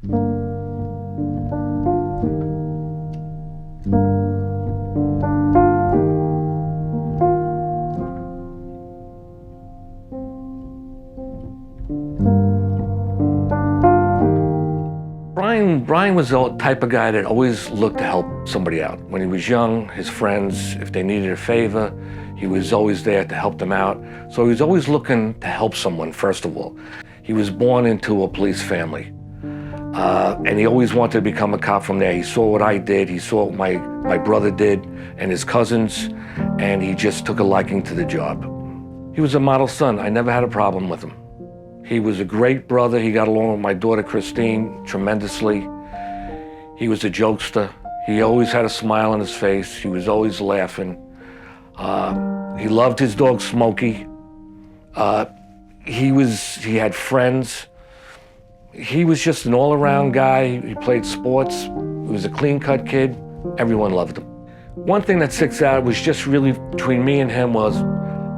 Brian was the type of guy that always looked to help somebody out. When he was young, his friends, if they needed a favor, he was always there to help them out. So he was always looking to help someone, first of all. He was born into a police family, and he always wanted to become a cop from there. He saw what I did, he saw what my brother did and his cousins, and he just took a liking to the job. He was a model son. I never had a problem with him. He was a great brother. He got along with my daughter, Christine, tremendously. He was a jokester. He always had a smile on his face. He was always laughing. He loved his dog, Smokey. He had friends. He was just an all-around guy. He played sports. He was a clean-cut kid. Everyone loved him. One thing that sticks out was just really between me and him was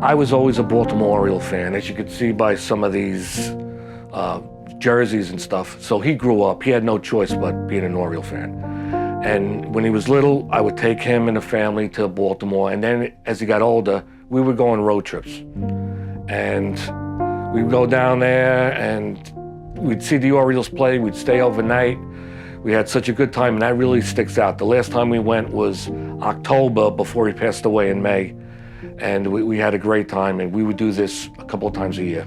I was always a Baltimore Oriole fan, as you could see by some of these jerseys and stuff. So he grew up, he had no choice but being an Oriole fan. And when he was little, I would take him and the family to Baltimore. And then as he got older, we would go on road trips. And we'd go down there and we'd see the Orioles play, we'd stay overnight. We had such a good time, and that really sticks out. The last time we went was October before he passed away in May. And we had a great time, and we would do this a couple of times a year.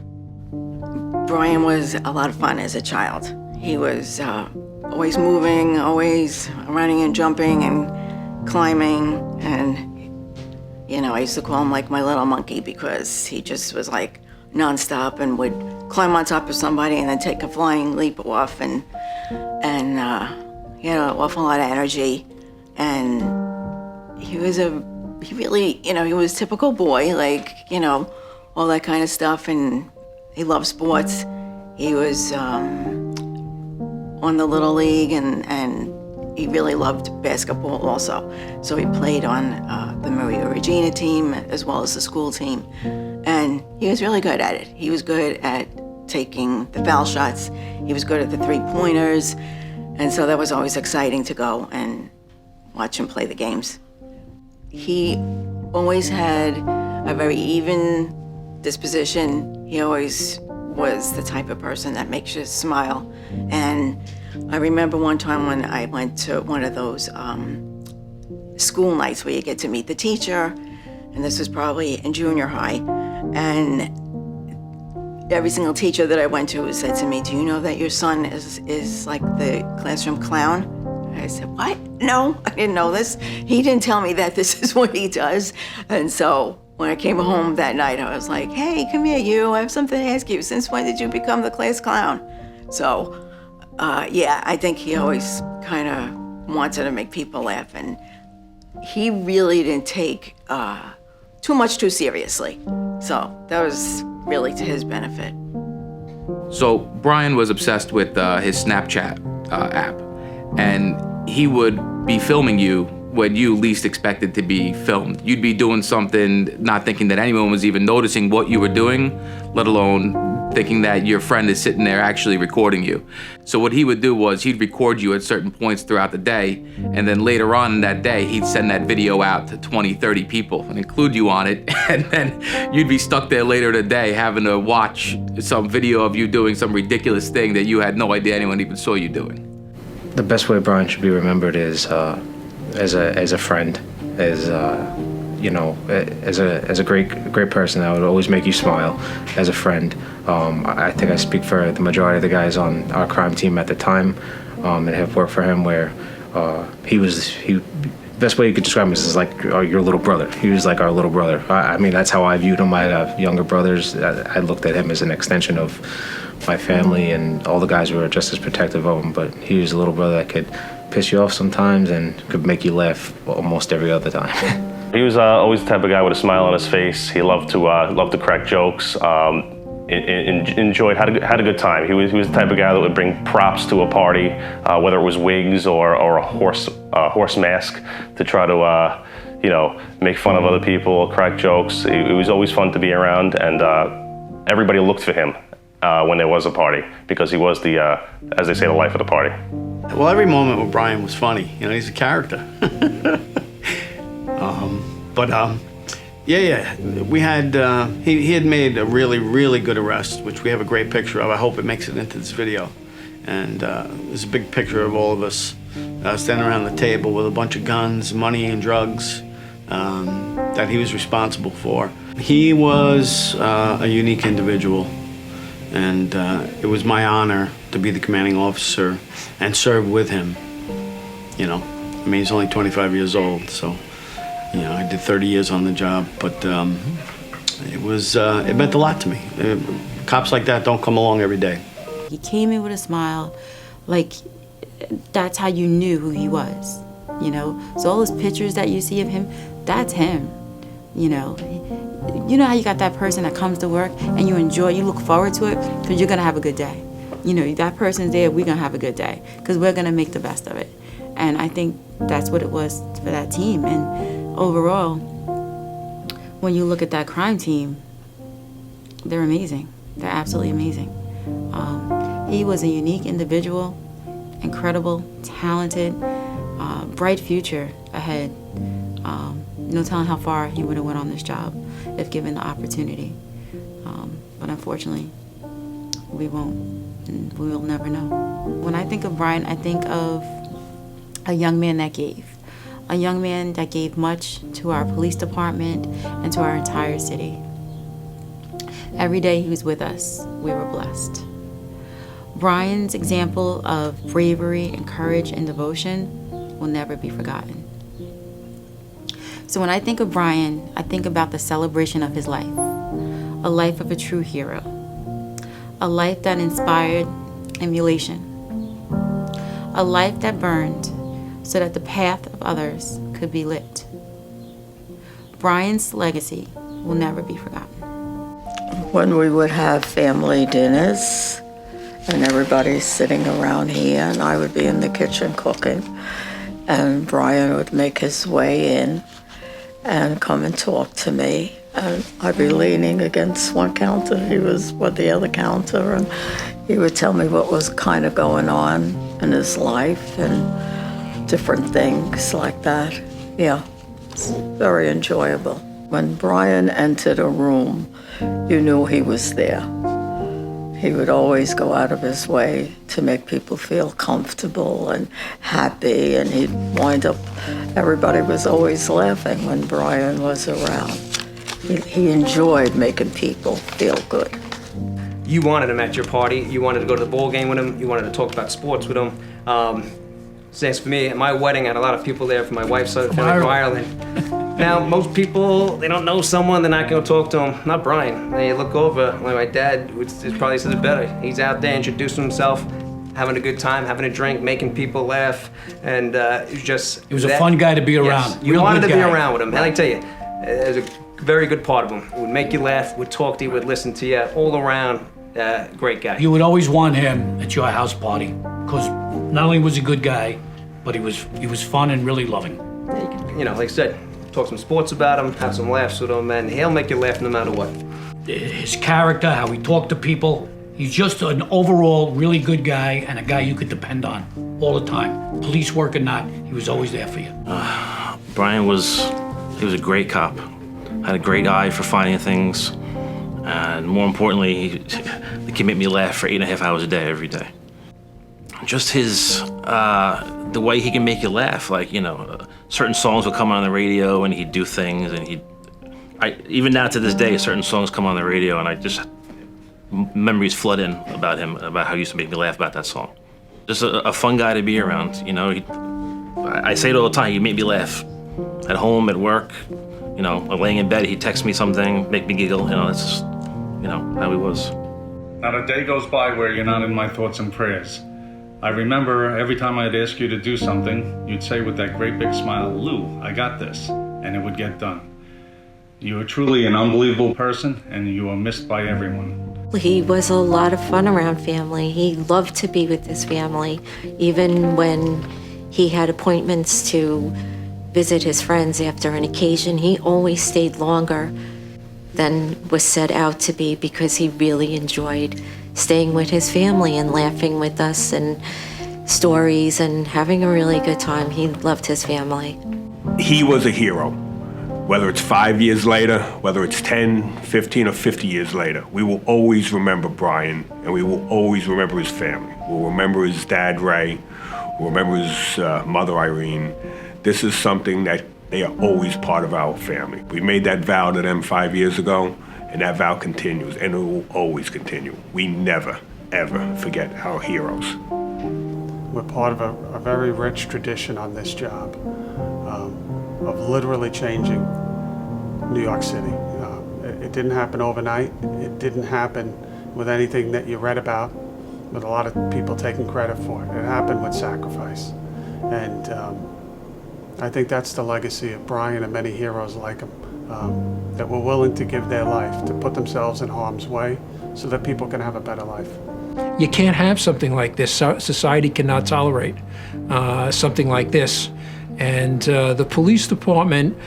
Brian was a lot of fun as a child. He was always moving, always running and jumping and climbing. And, you know, I used to call him like my little monkey because he just was like nonstop and would climb on top of somebody and then take a flying leap off. And he had an awful lot of energy. And he was he really, you know, he was a typical boy, like, you know, all that kind of stuff. And he loved sports. He was on the Little League, and he really loved basketball also. So he played on the Maria Regina team as well as the school team. And he was really good at it. He was good at taking the foul shots. He was good at the three-pointers. And so that was always exciting to go and watch him play the games. He always had a very even disposition. He always was the type of person that makes you smile. And I remember one time when I went to one of those school nights where you get to meet the teacher, and this was probably in junior high, and every single teacher that I went to said to me, "Do you know that your son is like the classroom clown?" I said, "What? No, I didn't know this. He didn't tell me that this is what he does." And so when I came home that night, I was like, "Hey, come here, you. I have something to ask you. Since when did you become the class clown?" So, yeah, I think he always kind of wanted to make people laugh. And he really didn't take too much too seriously. So that was really to his benefit. So Brian was obsessed with his Snapchat app. And he would be filming you when you least expected to be filmed. You'd be doing something, not thinking that anyone was even noticing what you were doing, let alone thinking that your friend is sitting there actually recording you. So what he would do was he'd record you at certain points throughout the day, and then later on in that day, he'd send that video out to 20, 30 people and include you on it, and then you'd be stuck there later in the day having to watch some video of you doing some ridiculous thing that you had no idea anyone even saw you doing. The best way Brian should be remembered is as a friend, as you know, as a great person that would always make you smile. As a friend, I think I speak for the majority of the guys on our crime team at the time, and have worked for him. Where best way you could describe him is like your little brother. He was like our little brother. I mean, that's how I viewed him. I have younger brothers. I looked at him as an extension of my family, and all the guys were just as protective of him, but he was a little brother that could piss you off sometimes and could make you laugh almost every other time. He was always the type of guy with a smile on his face. He loved to crack jokes, enjoyed, had a good time. He was the type of guy that would bring props to a party, whether it was wigs or a horse mask, to try to you know, make fun of other people, crack jokes. It was always fun to be around, and everybody looked for him. when there was a party, because he was the, as they say, the life of the party. Well, every moment with Brian was funny. You know, he's a character. We had, he had made a really, really good arrest, which we have a great picture of. I hope it makes it into this video. And there's a big picture of all of us standing around the table with a bunch of guns, money, and drugs that he was responsible for. He was a unique individual, and it was my honor to be the commanding officer and serve with him. You know, I mean, he's only 25 years old, so, you know, I did 30 years on the job, but it meant a lot to me. Cops like that don't come along every day. He came in with a smile, like that's how you knew who he was, you know? So all those pictures that you see of him, that's him, you know? You know how you got that person that comes to work and you enjoy, you look forward to it because you're gonna have a good day. You know, that person's there, we're gonna have a good day because we're gonna make the best of it. And I think that's what it was for that team. And overall, when you look at that crime team, they're amazing. They're absolutely amazing. He was a unique individual, incredible, talented, bright future ahead. No telling how far he would have went on this job if given the opportunity. But unfortunately, we won't, and we will never know. When I think of Brian, I think of a young man that gave. A young man that gave much to our police department and to our entire city. Every day he was with us, we were blessed. Brian's example of bravery and courage and devotion will never be forgotten. So when I think of Brian, I think about the celebration of his life, a life of a true hero, a life that inspired emulation, a life that burned so that the path of others could be lit. Brian's legacy will never be forgotten. When we would have family dinners and everybody's sitting around here and I would be in the kitchen cooking and Brian would make his way in and come and talk to me, and I'd be leaning against one counter, he was with the other counter, and he would tell me what was kind of going on in his life and different things like that. Yeah, it's very enjoyable. When Brian entered a room, you knew he was there. He would always go out of his way to make people feel comfortable and happy, and he'd wind up, everybody was always laughing when Brian was around. He enjoyed making people feel good. You wanted him at your party, you wanted to go to the ball game with him, you wanted to talk about sports with him. Same for me, at my wedding I had a lot of people there from my wife's side of the family from Ireland. Now, most people, they don't know someone, they're not gonna talk to him. Not Brian. They look over, like my dad probably says it better. He's out there introducing himself, having a good time, having a drink, making people laugh, and it was just... He was a fun guy to be around. Yes, you wanted to be around with him, and I tell you, there's a very good part of him. He would make you laugh, would talk to you, would listen to you, all around, great guy. You would always want him at your house party, because not only was he a good guy, but he was fun and really loving. You know, like I said, talk some sports about him, have some laughs with him, and he'll make you laugh no matter what. His character, how he talked to people, he's just an overall really good guy and a guy you could depend on all the time. Police work or not, he was always there for you. Brian was a great cop. Had a great eye for finding things, and more importantly, he could make me laugh for 8.5 hours a day, every day. Just his, the way he can make you laugh, like, you know, certain songs would come on the radio and he'd do things, and even now to this day, certain songs come on the radio and I just, memories flood in about him, about how he used to make me laugh about that song. Just a fun guy to be around, you know. I say it all the time, he'd make me laugh. At home, at work, you know, laying in bed, he'd text me something, make me giggle, you know, that's just, you know, how he was. Not a day goes by where you're not in my thoughts and prayers. I remember every time I'd ask you to do something, you'd say with that great big smile, "Lou, I got this," and it would get done. You are truly an unbelievable person, and you are missed by everyone. He was a lot of fun around family. He loved to be with his family, even when he had appointments to visit his friends after an occasion. He always stayed longer than was set out to be because he really enjoyed staying with his family and laughing with us and stories and having a really good time. He loved his family. He was a hero. Whether it's 5 years later, whether it's 10, 15, or 50 years later, we will always remember Brian, and we will always remember his family. We'll remember his dad, Ray. We'll remember his mother, Irene. This is something that they are always part of our family. We made that vow to them 5 years ago, and that vow continues, and it will always continue. We never, ever forget our heroes. We're part of a very rich tradition on this job of literally changing New York City. It didn't happen overnight. It didn't happen with anything that you read about, with a lot of people taking credit for it. It happened with sacrifice. And I think that's the legacy of Brian and many heroes like him, that were willing to give their life, to put themselves in harm's way so that people can have a better life. You can't have something like this. Society cannot tolerate something like this. And the police department,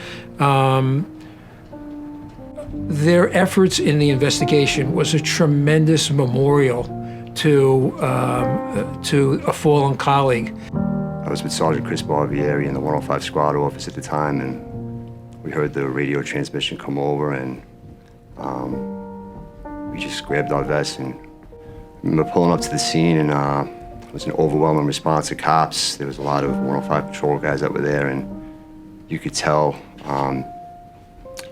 their efforts in the investigation was a tremendous memorial to a fallen colleague. I was with Sergeant Chris Barbieri in the 105 squad office at the time, and we heard the radio transmission come over, and we just grabbed our vests. And I remember pulling up to the scene, and it was an overwhelming response of cops. There was a lot of 105 patrol guys that were there, and you could tell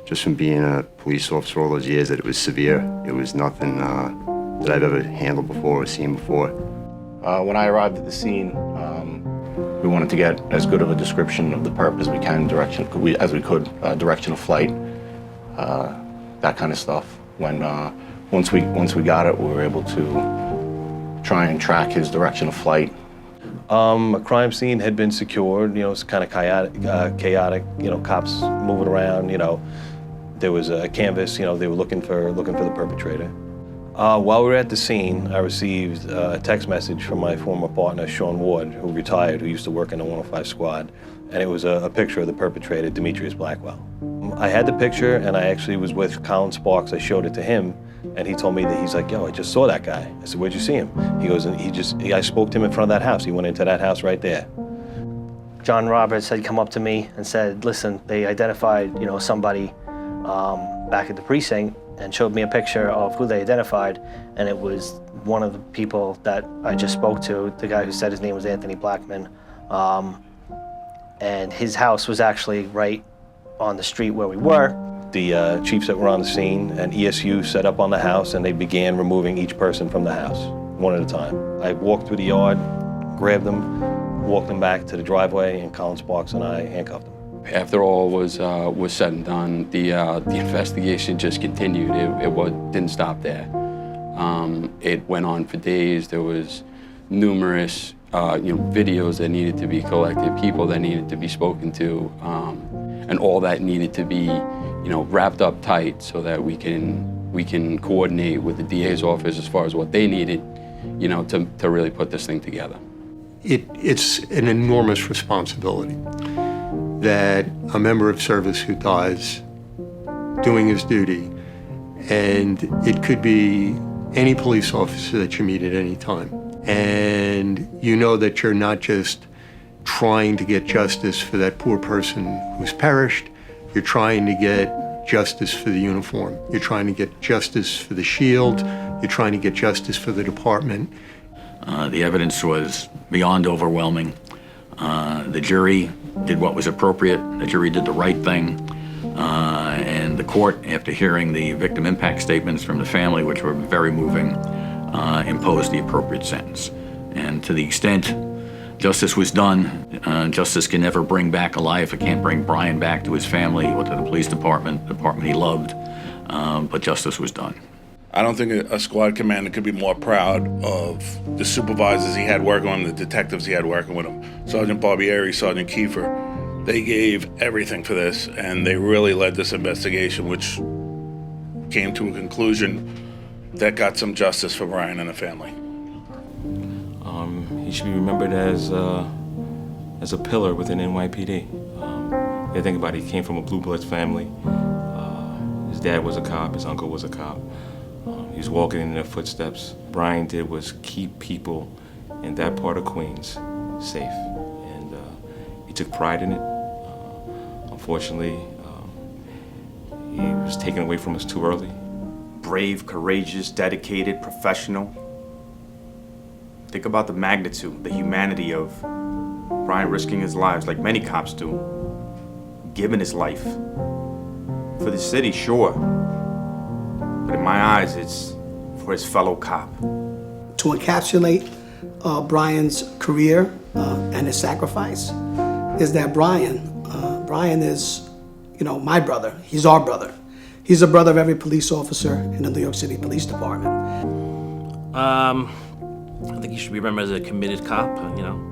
just from being a police officer all those years that it was severe. It was nothing that I've ever handled before or seen before. When I arrived at the scene, we wanted to get as good of a description of the perp as we can, direction of flight, that kind of stuff. Once we got it, we were able to try and track his direction of flight. A crime scene had been secured. You know, it's kind of chaotic. You know, cops moving around. You know, there was a canvas. You know, they were looking for the perpetrator. While we were at the scene, I received a text message from my former partner, Sean Ward, who retired, who used to work in the 105 squad, and it was a picture of the perpetrator, Demetrius Blackwell. I had the picture, and I actually was with Colin Sparks. I showed it to him, and he told me that he's like, yo, I just saw that guy. I said, where'd you see him? He goes, I spoke to him in front of that house. He went into that house right there. John Roberts had come up to me and said, listen, they identified, somebody back at the precinct, and showed me a picture of who they identified, and it was one of the people that I just spoke to, the guy who said his name was Anthony Blackman, and his house was actually right on the street where we were. The chiefs that were on the scene and ESU set up on the house, and they began removing each person from the house, one at a time. I walked through the yard, grabbed them, walked them back to the driveway, and Colin Sparks and I handcuffed them. After all was said and done, the investigation just continued. It didn't stop there. It went on for days. There was numerous videos that needed to be collected, people that needed to be spoken to, and all that needed to be wrapped up tight so that we can coordinate with the DA's office as far as what they needed, to really put this thing together. It's an enormous responsibility that a member of service who dies doing his duty, and it could be any police officer that you meet at any time. And you know that you're not just trying to get justice for that poor person who's perished, you're trying to get justice for the uniform. You're trying to get justice for the shield. You're trying to get justice for the department. The evidence was beyond overwhelming. The jury did what was appropriate. The jury did the right thing. And the court, after hearing the victim impact statements from the family, which were very moving, imposed the appropriate sentence. And to the extent justice was done, justice can never bring back a life. It can't bring Brian back to his family or to the police department, the department he loved, but justice was done. I don't think a squad commander could be more proud of the supervisors he had working on, the detectives he had working with him. Sergeant Barbieri, Sergeant Kiefer, they gave everything for this, and they really led this investigation, which came to a conclusion that got some justice for Brian and the family. He should be remembered as a pillar within NYPD. You think about it, he came from a blue blood family. His dad was a cop, his uncle was a cop. He was walking in their footsteps. Brian did was keep people in that part of Queens safe, and he took pride in it. Unfortunately, he was taken away from us too early. Brave, courageous, dedicated, professional. Think about the magnitude, the humanity of Brian risking his lives, like many cops do, giving his life for the city, sure, but in my eyes, it's for his fellow cop. To encapsulate Brian's career and his sacrifice is that Brian is, my brother. He's our brother. He's a brother of every police officer in the New York City Police Department. I think he should be remembered as a committed cop,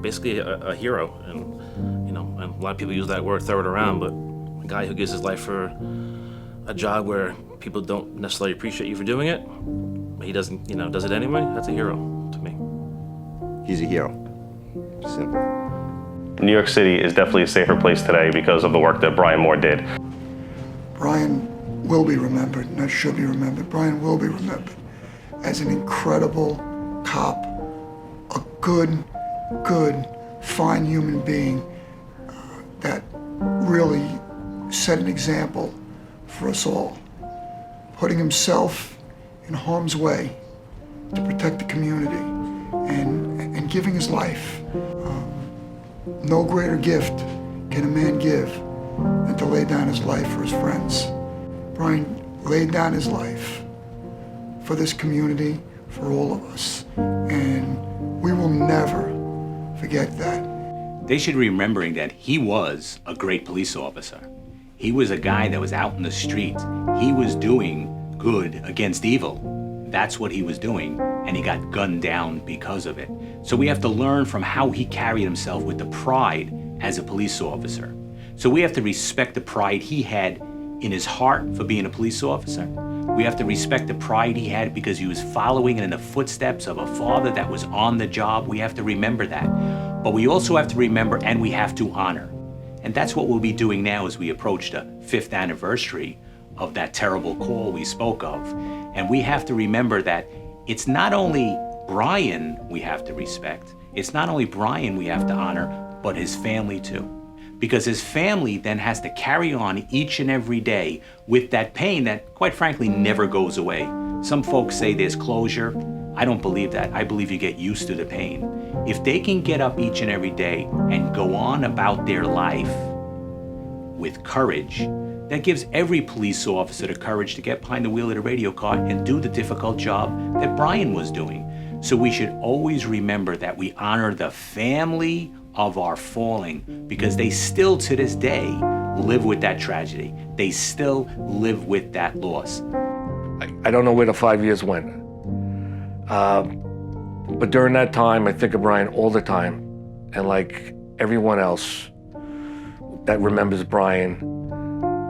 basically a hero. And, and a lot of people use that word, throw it around, but a guy who gives his life for a job where people don't necessarily appreciate you for doing it, but he doesn't, does it anyway, that's a hero to me. He's a hero. Simple. New York City is definitely a safer place today because of the work that Brian Moore did. Brian will be remembered, not should be remembered. Brian will be remembered as an incredible cop, a good, fine human being that really set an example for us all, putting himself in harm's way to protect the community and giving his life. No greater gift can a man give than to lay down his life for his friends. Brian laid down his life for this community, for all of us, and we will never forget that. They should be remembering that he was a great police officer. He was a guy that was out in the street. He was doing good against evil. That's what he was doing, and he got gunned down because of it. So we have to learn from how he carried himself with the pride as a police officer. So we have to respect the pride he had in his heart for being a police officer. We have to respect the pride he had because he was following in the footsteps of a father that was on the job. We have to remember that. But we also have to remember, and we have to honor. And that's what we'll be doing now as we approach the 5th anniversary of that terrible call we spoke of. And we have to remember that it's not only Brian we have to respect, it's not only Brian we have to honor, but his family too. Because his family then has to carry on each and every day with that pain that, quite frankly, never goes away. Some folks say there's closure. I don't believe that. I believe you get used to the pain. If they can get up each and every day and go on about their life with courage, that gives every police officer the courage to get behind the wheel of the radio car and do the difficult job that Brian was doing. So we should always remember that we honor the family of our falling, because they still to this day live with that tragedy. They still live with that loss. I don't know where the 5 years went. But during that time, I think of Brian all the time. And like everyone else that remembers Brian,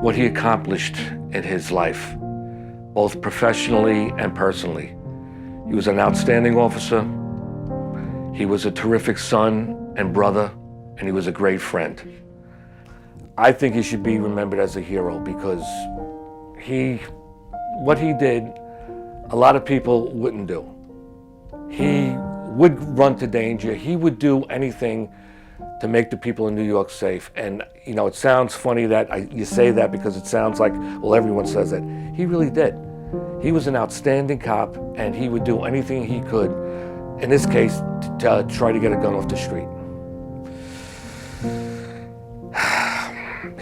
what he accomplished in his life, both professionally and personally. He was an outstanding officer. He was a terrific son and brother, and he was a great friend. I think he should be remembered as a hero because what he did, a lot of people wouldn't do. He would run to danger. He would do anything to make the people in New York safe. And it sounds funny that you say that because it sounds like, well, everyone says it. He really did. He was an outstanding cop, and he would do anything he could, in this case, to try to get a gun off the street.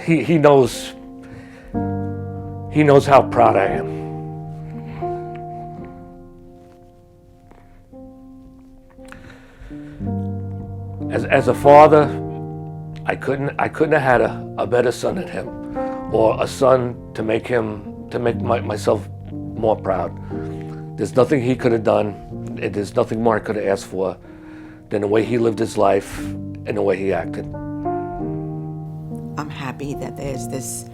He knows how proud I am. As a father, I couldn't have had a better son than him, or a son to make myself more proud. There's nothing he could have done, and there's nothing more I could have asked for than the way he lived his life and the way he acted. I'm happy that there's this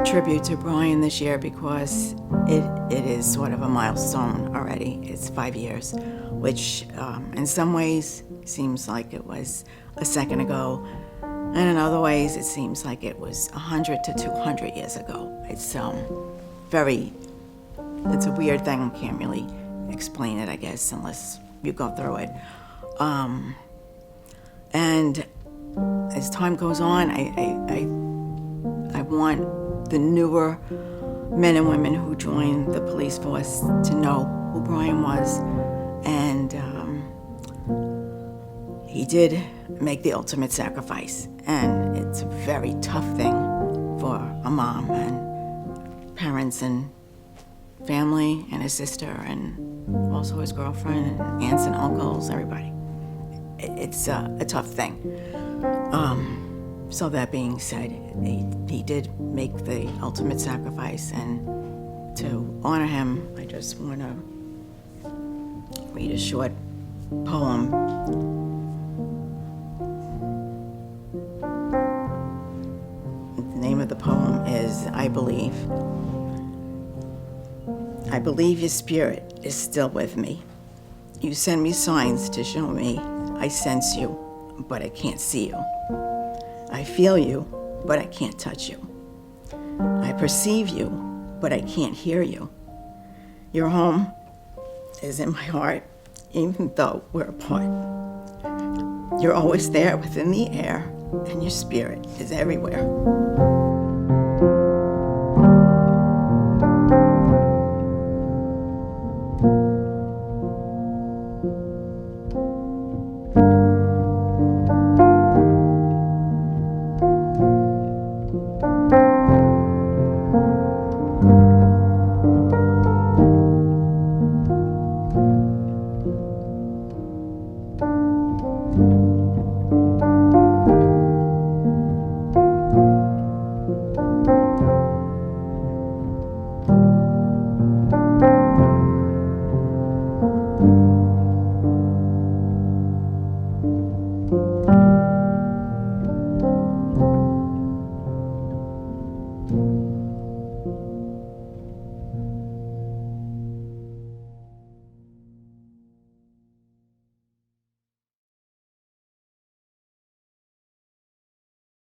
tribute to Brian this year because it is sort of a milestone already. It's 5 years, which in some ways seems like it was a second ago, and in other ways it seems like it was 100 to 200 years ago. It's very it's a weird thing. Can't really explain it, I guess, unless you go through it. And as time goes on, I want the newer men and women who join the police force to know who Brian was. And he did make the ultimate sacrifice. And it's a very tough thing for a mom and parents and family and his sister and also his girlfriend and aunts and uncles, everybody. It's a tough thing. So that being said, he did make the ultimate sacrifice, and to honor him, I just want to read a short poem. The name of the poem is I Believe. I believe your spirit is still with me. You send me signs to show me I sense you, but I can't see you. I feel you, but I can't touch you. I perceive you, but I can't hear you. Your home is in my heart, even though we're apart. You're always there within the air, and your spirit is everywhere.